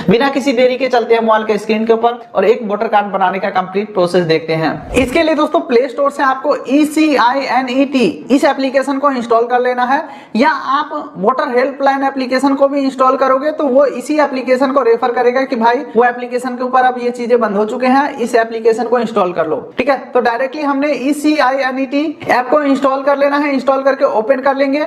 बिना किसी देरी के चलते हैं मोबाइल के स्क्रीन के ऊपर और एक वोटर कार्ड बनाने का कंप्लीट प्रोसेस देखते हैं। इसके लिए दोस्तों प्ले स्टोर से आपको ECINET इस एप्लीकेशन को इंस्टॉल कर लेना है, या आप वोटर हेल्पलाइन एप्लीकेशन को भी इंस्टॉल करोगे तो वो इसी एप्लीकेशन को रेफर करेगा कि भाई वो एप्लीकेशन के ऊपर अब ये चीजें बंद हो चुके हैं, इस एप्लीकेशन को इंस्टॉल कर लो। ठीक है, तो डायरेक्टली हमने ECINET ऐप को इंस्टॉल कर लेना है। इंस्टॉल करके ओपन कर लेंगे।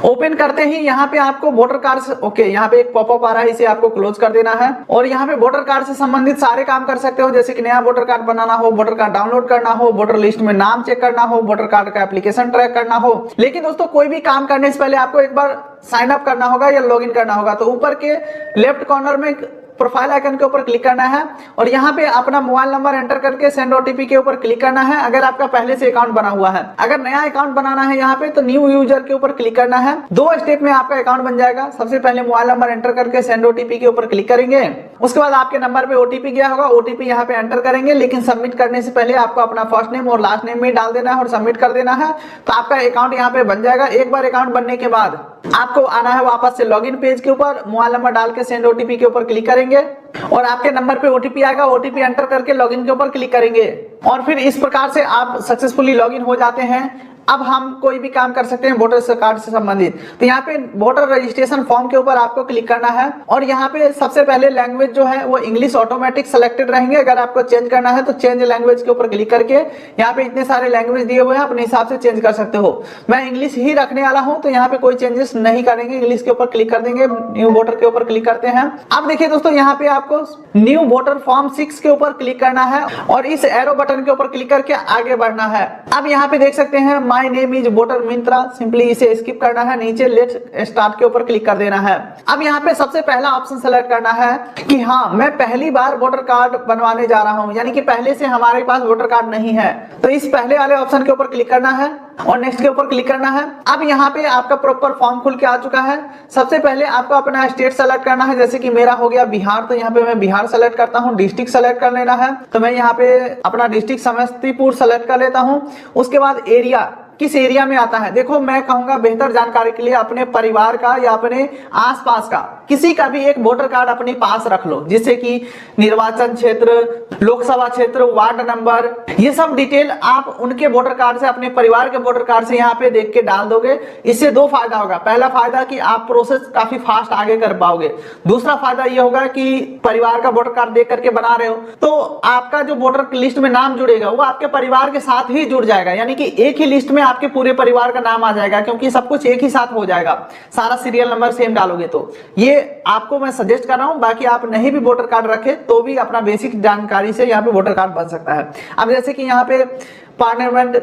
ओपन करते ही यहाँ पे आपको वोटर कार्ड से यहाँ पे एक पॉपअप आ रहा है, इसे आपको क्लोज कर देना है। और यहाँ पे वोटर कार्ड से संबंधित सारे काम कर सकते हो, जैसे कि नया वोटर कार्ड बनाना हो, वोटर कार्ड डाउनलोड करना हो, वोटर लिस्ट में नाम चेक करना हो, वोटर कार्ड का एप्लीकेशन ट्रैक करना हो। लेकिन दोस्तों कोई भी काम करने से पहले आपको एक बार साइन अप करना होगा या लॉग इन करना होगा। तो ऊपर के लेफ्ट कॉर्नर में प्रोफाइल आइकन के ऊपर क्लिक करना है और यहाँ पे अपना मोबाइल नंबर एंटर करके सेंड OTP के ऊपर क्लिक करना है, अगर आपका पहले से अकाउंट बना हुआ है। अगर नया अकाउंट बनाना है यहाँ पे तो न्यू यूजर के ऊपर क्लिक करना है। 2 स्टेप में आपका अकाउंट बन जाएगा। सबसे पहले मोबाइल नंबर एंटर करके सेंड OTP के ऊपर क्लिक करेंगे, उसके बाद आपके नंबर पे OTP गया होगा, OTP यहाँ पे एंटर करेंगे। लेकिन सबमिट करने से पहले आपको अपना फर्स्ट नेम और लास्ट नेम में डाल देना है और सबमिट कर देना है, तो आपका अकाउंट यहाँ पे बन जाएगा। एक बार अकाउंट बनने के बाद आपको आना है वापस से लॉगिन पेज के ऊपर, मोबाइल नंबर डाल के सेंड OTP के ऊपर क्लिक करेंगे और आपके नंबर पे OTP आएगा। OTP एंटर करके लॉगिन के ऊपर क्लिक करेंगे और फिर इस प्रकार से आप सक्सेसफुली लॉगिन हो जाते हैं। अब हम कोई भी काम कर सकते हैं वोटर कार्ड से संबंधित। तो यहाँ पे वोटर रजिस्ट्रेशन फॉर्म के ऊपर आपको क्लिक करना है और यहाँ पे सबसे पहले लैंग्वेज जो है वो इंग्लिश ऑटोमेटिक सेलेक्टेड रहेंगे। अगर आपको चेंज करना है तो चेंज लैंग्वेज के ऊपर क्लिक करके यहाँ पे इतने सारे लैंग्वेज दिए हुए हैं, अपने हिसाब से चेंज कर सकते हो। मैं इंग्लिश ही रखने वाला हूँ तो यहाँ पे कोई चेंजेस नहीं करेंगे, इंग्लिश के ऊपर क्लिक कर देंगे। न्यू वोटर के ऊपर क्लिक करते हैं। अब देखिए दोस्तों यहाँ पे आपको न्यू वोटर फॉर्म 6 के ऊपर क्लिक करना है और इस एरो बटन के ऊपर क्लिक करके आगे बढ़ना है। अब यहाँ पे देख सकते हैं my name is voter Myntra, simply इसे स्किप करना है। नीचे लेट्स स्टार्ट के ऊपर क्लिक कर देना है। अब यहाँ पे सबसे पहला ऑप्शन सेलेक्ट करना है कि हाँ मैं पहली बार वोटर कार्ड बनवाने जा रहा हूँ, यानी कि पहले से हमारे पास वोटर कार्ड नहीं है। तो इस पहले वाले ऑप्शन के ऊपर क्लिक करना है और नेक्स्ट के ऊपर क्लिक करना है। अब यहाँ पे आपका प्रॉपर फॉर्म खुल के आ चुका है। सबसे पहले आपको अपना स्टेट सेलेक्ट करना है, जैसे कि मेरा हो गया बिहार, तो यहाँ पे मैं बिहार सेलेक्ट करता हूँ। डिस्ट्रिक्ट सेलेक्ट कर लेना है, तो मैं यहाँ पे अपना डिस्ट्रिक्ट समस्तीपुर सेलेक्ट कर लेता हूँ। उसके बाद एरिया किस एरिया में आता है, देखो मैं कहूंगा बेहतर जानकारी के लिए अपने परिवार का या अपने आसपास का किसी का भी एक वोटर कार्ड अपने पास रख लो, जिससे कि निर्वाचन क्षेत्र, लोकसभा क्षेत्र, वार्ड नंबर, ये सब डिटेल आप उनके वोटर कार्ड से, अपने परिवार के वोटर कार्ड से यहाँ पे देख के डाल दोगे। इससे 2 फायदा होगा। पहला फायदा कि आप प्रोसेस काफी फास्ट आगे कर पाओगे। दूसरा फायदा ये होगा कि परिवार का वोटर कार्ड देख करके बना रहे हो तो आपका जो वोटर लिस्ट में नाम जुड़ेगा वो आपके परिवार के साथ ही जुड़ जाएगा, यानी कि एक ही लिस्ट में आपके पूरे परिवार का नाम आ जाएगा, क्योंकि सब कुछ एक ही साथ हो जाएगा। सारा सीरियल नंबर सेम डालोगे तो ये आपको मैं सजेस्ट कर रहा हूं। बाकी आप नहीं भी वोटर कार्ड रखे तो भी अपना बेसिक जानकारी से यहाँ पे वोटर कार्ड बन सकता है। अब जैसे कि यहाँ पे पार्लियामेंट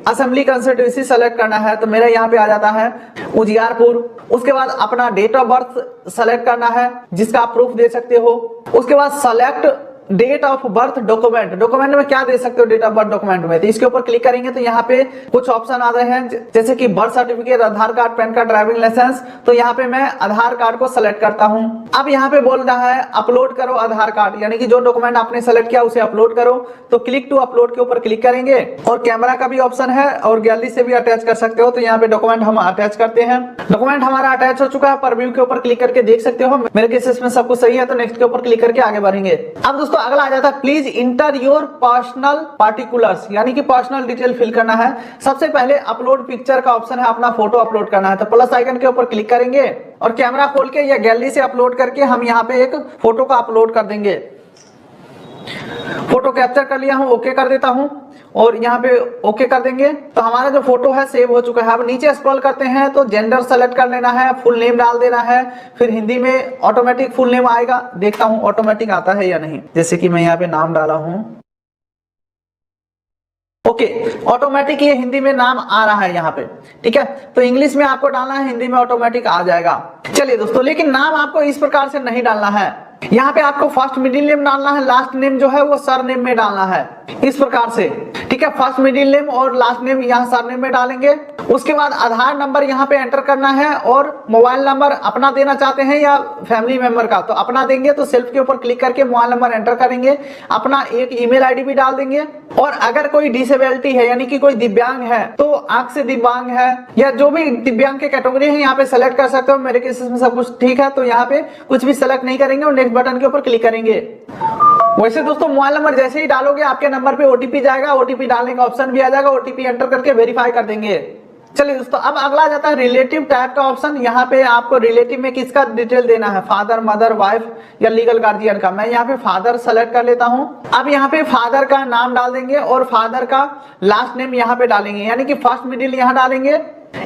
असेंबली कंस्टिट्यूंसी सेलेक्ट करना है, तो मेरा यहाँ पे आ जाता है उजियारपुर। उसके बाद अपना डेट ऑफ बर्थ सेलेक्ट करना है, जिसका आप प्रूफ दे सकते हो। उसके बाद select date of birth document, document में क्या दे सकते हो डेट ऑफ बर्थ डॉक्यूमेंट में, तो इसके ऊपर क्लिक करेंगे तो यहाँ पे कुछ ऑप्शन आ रहे हैं, जैसे कि birth certificate, Aadhaar card, PAN card, driving licence. तो यहाँ पे मैं आधार कार्ड को सेलेक्ट करता हूँ। अब यहाँ पे बोल रहा है अपलोड करो आधार कार्ड, यानी कि जो डॉक्यूमेंट आपने सेलेक्ट किया उसे अपलोड करो। तो क्लिक टू अपलोड के ऊपर क्लिक करेंगे और कैमरा का भी ऑप्शन है और गैलरी से भी अटैच कर सकते हो। तो यहाँ पे डॉक्यूमेंट हम अटैच करते हैं। डॉक्यूमेंट हमारा अटैच हो चुका है, परव्यू के ऊपर क्लिक करके देख सकते हो मेरे केसेस में सब कुछ सही है। तो नेक्स्ट के ऊपर क्लिक करके आगे बढ़ेंगे। अब दोस्तों अगला आ जाता है please inter your personal particulars, यानी कि पर्सनल डिटेल फिल करना है। सबसे पहले अपलोड पिक्चर का ऑप्शन है, अपना फोटो अपलोड करना है। तो प्लस आइकन के ऊपर क्लिक करेंगे और कैमरा खोल के या गैलरी से अपलोड करके हम यहाँ पे एक फोटो का अपलोड कर देंगे। फोटो कैप्चर कर लिया हूं, ओके कर देता हूं और यहाँ पे ओके कर देंगे। तो हमारा जो फोटो है सेव हो चुका है। अब नीचे स्क्रॉल करते हैं तो जेंडर सेलेक्ट कर लेना है, फुल नेम डाल देना है, फिर हिंदी में ऑटोमेटिक फुल नेम आएगा। देखता हूं ऑटोमेटिक आता है या नहीं, जैसे कि मैं यहाँ पे नाम डाला हूं, ओके ऑटोमेटिक ये हिंदी में नाम आ रहा है यहाँ पे। ठीक है, तो इंग्लिश में आपको डालना है, हिंदी में ऑटोमेटिक आ जाएगा। चलिए दोस्तों, लेकिन नाम आपको इस प्रकार से नहीं डालना है। यहाँ पे आपको फर्स्ट मिडिल नेम डालना है, लास्ट नेम जो है वो सर नेम में डालना है, इस प्रकार से। ठीक है, ठीक है, फर्स्ट मिडिल नेम और लास्ट नेम यहाँ सरनेम में डालेंगे। उसके बाद आधार नंबर यहाँ पे एंटर करना है और मोबाइल नंबर अपना देना चाहते हैं या फैमिली मेंबर का, तो अपना देंगे तो सेल्फ के ऊपर क्लिक करके मोबाइल नंबर एंटर करेंगे, अपना एक ईमेल आईडी भी डाल देंगे। और अगर कोई डिसेबिलिटी है यानी कि कोई दिव्यांग है, तो आंख से दिव्यांग है या जो भी दिव्यांग की कैटेगरी है यहाँ पे सेलेक्ट कर सकते हो। मेरे केस में सब कुछ ठीक है तो यहाँ पे कुछ भी सेलेक्ट नहीं करेंगे और नेक्स्ट बटन के ऊपर क्लिक करेंगे। वैसे दोस्तों मोबाइल नंबर जैसे ही डालोगे आपके नंबर पे ओटीपी जाएगा, ओटीपी डालने का ऑप्शन भी आ जाएगा, ओटीपी एंटर करके वेरीफाई कर देंगे। चलिए दोस्तों अब अगला जाता है रिलेटिव टाइप का ऑप्शन। यहाँ पे आपको रिलेटिव में किसका डिटेल देना है, फादर, मदर, वाइफ या लीगल गार्जियन का। मैं यहाँ पे फादर सेलेक्ट कर लेता हूँ। अब यहाँ पे फादर का नाम डाल देंगे और फादर का लास्ट नेम यहाँ पे डालेंगे, यानी कि फर्स्ट मिडिल यहाँ डालेंगे,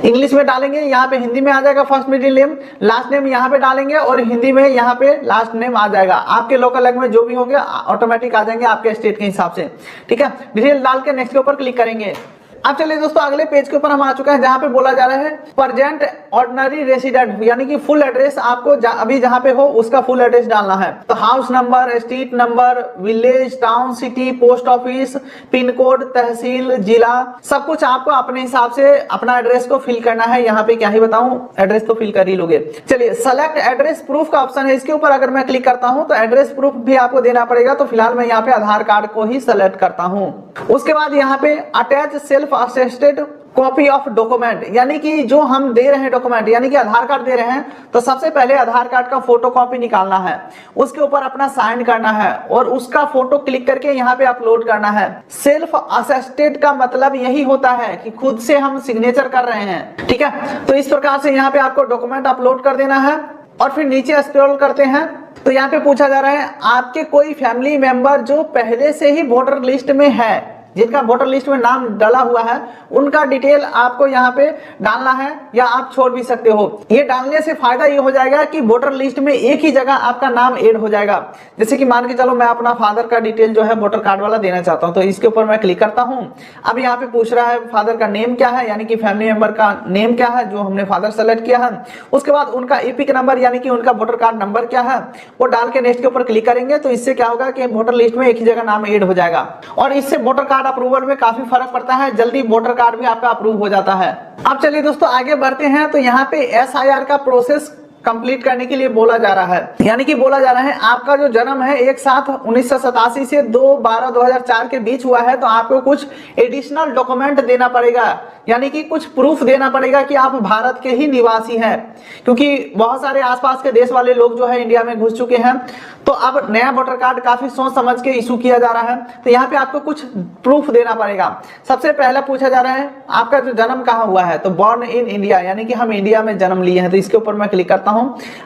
इंग्लिश में डालेंगे, यहाँ पे हिंदी में आ जाएगा first middle name, last name यहाँ पे डालेंगे और हिंदी में यहाँ पे लास्ट नेम आ जाएगा। आपके लोकल लैंग्वेज जो भी होंगे ऑटोमेटिक आ जाएंगे आपके स्टेट के हिसाब से। ठीक है, डिटेल डाल के नेक्स्ट के ऊपर क्लिक करेंगे। अब चलिए दोस्तों अगले पेज के ऊपर हम आ चुके हैं जहां पे बोला जा रहा है प्रेजेंट ऑर्डिनरी रेसिडेंट, यानी कि फुल एड्रेस आपको अभी जहां पे हो उसका फुल एड्रेस डालना है। तो house number, street number, village, town, city, post office, pin code, tehsil, जिला, सब कुछ आपको अपने हिसाब से अपना एड्रेस को फिल करना है। यहाँ पे क्या ही बताऊं, एड्रेस तो फिल कर ही लोगे। चलिए सेलेक्ट एड्रेस प्रूफ का ऑप्शन है, इसके ऊपर अगर मैं क्लिक करता हूं तो एड्रेस प्रूफ भी आपको देना पड़ेगा। तो फिलहाल मैं यहाँ पे आधार कार्ड को ही सेलेक्ट करता हूँ। उसके बाद यहाँ पे attach self attested copy of document, यानी कि जो हम दे रहे हैं डॉक्यूमेंट, यानी कि आधार कार्ड दे रहे हैं तो सबसे पहले आधार कार्ड का फोटो कॉपी निकालना है, उसके ऊपर अपना साइन करना है और उसका फोटो क्लिक करके यहाँ पे अपलोड करना है। सेल्फ अटेस्टेड का मतलब यही होता है कि खुद से हम सिग्नेचर कर रहे हैं। ठीक है, तो इस प्रकार से यहाँ पे आपको डॉक्यूमेंट अपलोड कर देना है और फिर नीचे स्क्रॉल करते हैं तो यहाँ पे पूछा जा रहा है आपके कोई फैमिली मेंबर जो पहले से ही वोटर लिस्ट में है, जिनका वोटर लिस्ट में नाम डाला हुआ है, उनका डिटेल आपको यहाँ पे डालना है या आप छोड़ भी सकते हो। ये डालने से फायदा ये हो जाएगा कि वोटर लिस्ट में एक ही जगह आपका नाम ऐड हो जाएगा। जैसे कि मान के चलो मैं अपना फादर का डिटेल जो है वोटर कार्ड वाला देना चाहता हूँ, तो इसके ऊपर मैं क्लिक करता हूँ। अब यहाँ पे पूछ रहा है फादर का नेम क्या है, यानी कि फैमिली मेंबर का नेम क्या है जो हमने फादर सेलेक्ट किया है। उसके बाद उनका एपिक नंबर यानी कि उनका वोटर कार्ड नंबर क्या है वो डाल के नेक्स्ट के ऊपर क्लिक करेंगे। तो इससे क्या होगा कि वोटर लिस्ट में एक ही जगह नाम ऐड हो जाएगा और इससे वोटर कार्ड अप्रूवल में काफी फर्क पड़ता है, जल्दी वोटर कार्ड भी आपका अप्रूव हो जाता है। अब चलिए दोस्तों आगे बढ़ते हैं। तो यहाँ पे SIR का प्रोसेस कंप्लीट करने के लिए बोला जा रहा है, यानी कि बोला जा रहा है आपका जो जन्म है 1/7/1987 से 2/12/2004 के बीच हुआ है, तो आपको कुछ एडिशनल डॉक्यूमेंट देना पड़ेगा, यानी कि कुछ प्रूफ देना पड़ेगा कि आप भारत के ही निवासी हैं, क्योंकि बहुत सारे आसपास के देश वाले लोग जो है इंडिया में घुस चुके हैं। तो अब नया वोटर कार्ड काफी सोच समझ के इशू किया जा रहा है, तो यहाँ पे आपको कुछ प्रूफ देना पड़ेगा। सबसे पहला पूछा जा रहा है आपका जो जन्म कहाँ हुआ है, तो बॉर्न इन इंडिया, यानी कि हम इंडिया में जन्म लिए हैं, तो इसके ऊपर मैं क्लिक करता हूं।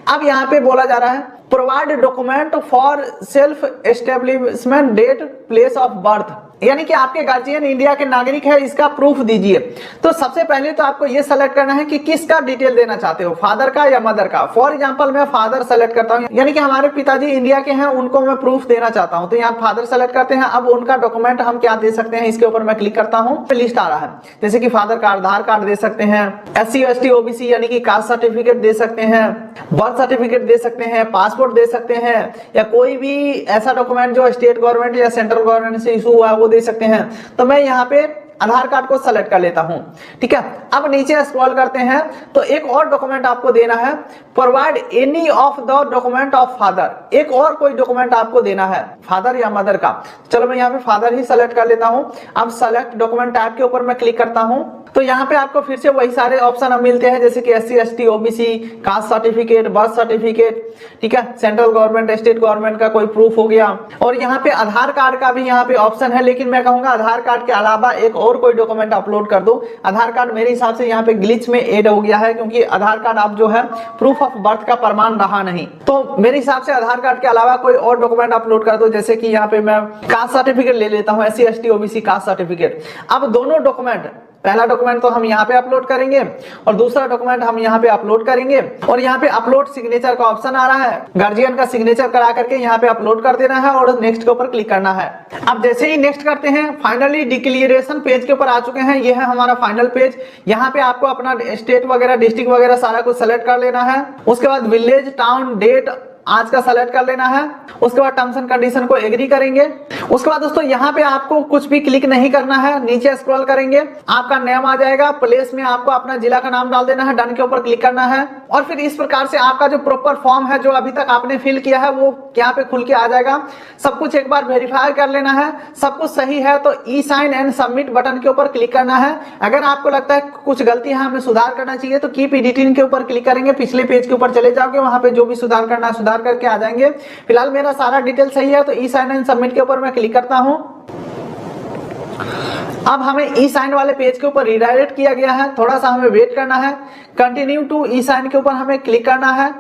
अब यहाँ पे बोला जा रहा है provide document for self establishment date place of birth, यानी कि आपके गार्जियन इंडिया के नागरिक है, इसका प्रूफ दीजिए। तो सबसे पहले तो आपको ये सेलेक्ट करना है कि किसका डिटेल देना चाहते हो, फादर का या मदर का। फॉर एग्जांपल मैं फादर सेलेक्ट करता हूं, यानी कि हमारे पिताजी इंडिया के हैं, उनको मैं प्रूफ देना चाहता हूं, तो यहाँ फादर सेलेक्ट करते हैं। अब उनका डॉक्यूमेंट हम क्या दे सकते हैं, इसके ऊपर मैं क्लिक करता हूं, लिस्ट आ रहा है। जैसे कि फादर का आधार कार्ड दे सकते हैं, SC ST OBC यानी कि कास्ट सर्टिफिकेट दे सकते हैं, बर्थ सर्टिफिकेट दे सकते हैं, पासपोर्ट दे सकते हैं, या कोई भी ऐसा डॉक्यूमेंट जो स्टेट गवर्नमेंट या सेंट्रल गवर्नमेंट से इशू हुआ है वो दे सकते हैं। तो मैं यहाँ पे आधार कार्ड को सेलेक्ट कर लेता हूं। ठीक है, अब नीचे स्क्रॉल करते हैं तो एक और डॉक्यूमेंट आपको देना है, provide any of the document of father, एक और कोई डॉक्यूमेंट आपको देना है फादर या मदर का। चलो मैं यहाँ पे फादर ही सेलेक्ट कर लेता हूं। अब सेलेक्ट डॉक्यूमेंट टाइप के ऊपर मैं क्लिक करता हूं तो यहाँ पे आपको फिर से वही सारे ऑप्शन मिलते हैं, जैसे कि SC ST OBC, caste certificate, birth certificate, ठीक है, सेंट्रल गवर्नमेंट, स्टेट गवर्नमेंट का कोई प्रूफ हो गया, और यहाँ पे आधार कार्ड का भी यहाँ पे ऑप्शन है। लेकिन मैं कहूंगा आधार कार्ड के अलावा एक और कोई डॉक्यूमेंट अपलोड कर दो। आधार कार्ड मेरे हिसाब से यहाँ पे ग्लिच में ऐड हो गया है, क्योंकि आधार कार्ड आप जो है प्रूफ ऑफ बर्थ का प्रमाण रहा नहीं, तो मेरे हिसाब से आधार कार्ड के अलावा कोई और डॉक्यूमेंट अपलोड कर दो। जैसे कि यहाँ पे मैं कास्ट सर्टिफिकेट ले लेता हूँ, SC ST OBC caste certificate. अब दोनों डॉक्यूमेंट, पहला डॉक्यूमेंट तो हम यहाँ पे अपलोड करेंगे और दूसरा डॉक्यूमेंट हम यहाँ पे अपलोड करेंगे, और यहाँ पे अपलोड सिग्नेचर का ऑप्शन आ रहा है, गार्जियन का सिग्नेचर करा करके यहाँ पे अपलोड कर देना है और नेक्स्ट के ऊपर क्लिक करना है। अब जैसे ही नेक्स्ट करते हैं, फाइनली डिक्लेरेशन पेज के ऊपर आ चुके हैं। ये है हमारा फाइनल पेज। यहाँ पे आपको अपना स्टेट वगैरह, डिस्ट्रिक्ट वगैरह सारा कुछ सेलेक्ट कर लेना है। उसके बाद विलेज, टाउन, डेट आज का सेलेक्ट कर लेना है। उसके बाद टर्म्स एंड कंडीशन को एग्री करेंगे। उसके बाद दोस्तों यहाँ पे आपको कुछ भी क्लिक नहीं करना है, नीचे स्क्रॉल करेंगे आपका नेम आ जाएगा, प्लेस में आपको अपना जिला का नाम डाल देना है, डन के ऊपर क्लिक करना है और फिर इस प्रकार से आपका जो प्रॉपर फॉर्म है जो अभी तक आपने फिल किया है वो यहाँ पे खुल के आ जाएगा। सब कुछ एक बार वेरीफाई कर लेना है, सब कुछ सही है तो ई साइन एंड सबमिट बटन के ऊपर क्लिक करना है। अगर आपको लगता है कुछ गलती है हमें सुधार करना चाहिए तो कीप एडिटिंग के ऊपर क्लिक करेंगे, पिछले पेज के ऊपर चले जाओगे, वहां पे जो भी सुधार करना है सुधार करके आ जाएंगे। फिलहाल मेरा सारा डिटेल सही है तो ई साइन एंड सबमिट के ऊपर मैं क्लिक करता हूं। अब हमें ई साइन वाले पेज के ऊपर रीडायरेक्ट किया गया है, थोड़ा सा हमें वेट करना है। कंटिन्यू टू ई साइन के ऊपर हमें क्लिक करना है।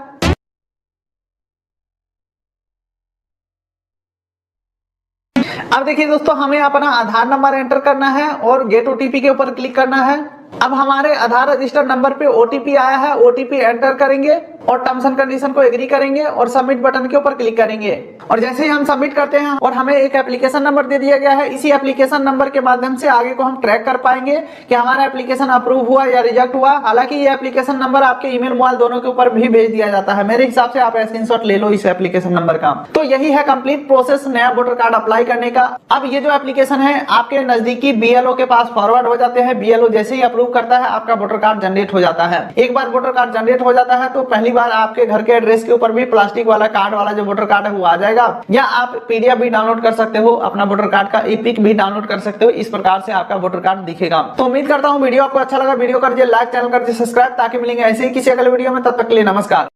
अब देखिए दोस्तों हमें अपना आधार नंबर एंटर करना है और गेट ओटीपी के ऊपर क्लिक करना है। अब हमारे आधार रजिस्टर्ड नंबर पे ओटीपी आया है, ओटीपी एंटर करेंगे और टर्म्स एंड कंडीशन को एग्री करेंगे और सबमिट बटन के ऊपर क्लिक करेंगे। और जैसे ही हम सबमिट करते हैं और हमें एक एप्लीकेशन नंबर दे दिया गया है, इसी एप्लीकेशन नंबर के माध्यम से आगे को हम ट्रैक कर पाएंगे कि हमारा एप्लीकेशन अप्रूव हुआ या रिजेक्ट हुआ। हालांकि ये एप्लीकेशन नंबर आपके ईमेल मोबाइल दोनों के ऊपर भी भेज दिया जाता है, मेरे हिसाब से आप स्क्रीनशॉट ले लो इस एप्लीकेशन नंबर का। तो यही है कंप्लीट प्रोसेस नया वोटर कार्ड अप्लाई करने का। अब ये जो एप्लीकेशन है आपके नजदीकी बीएलओ के पास फॉरवर्ड हो जाते हैं, बीएलओ जैसे ही अप्रूव करता है आपका वोटर कार्ड जनरेट हो जाता है। एक बार वोटर कार्ड जनरेट हो जाता है तो पहली बार आपके घर के एड्रेस के ऊपर भी प्लास्टिक वाला कार्ड वाला जो वोटर कार्ड है वो आ जाएगा, या आप पीडीएफ भी डाउनलोड कर सकते हो, अपना वोटर कार्ड का ई पिक भी डाउनलोड कर सकते हो। इस प्रकार से आपका वोटर कार्ड दिखेगा। तो उम्मीद करता हूं वीडियो आपको अच्छा लगा, वीडियो कर दिए लाइक, चैनल कर दिए सब्सक्राइब ताकि मिलेंगे ऐसे ही किसी अगले वीडियो में। तब तक के लिए नमस्कार।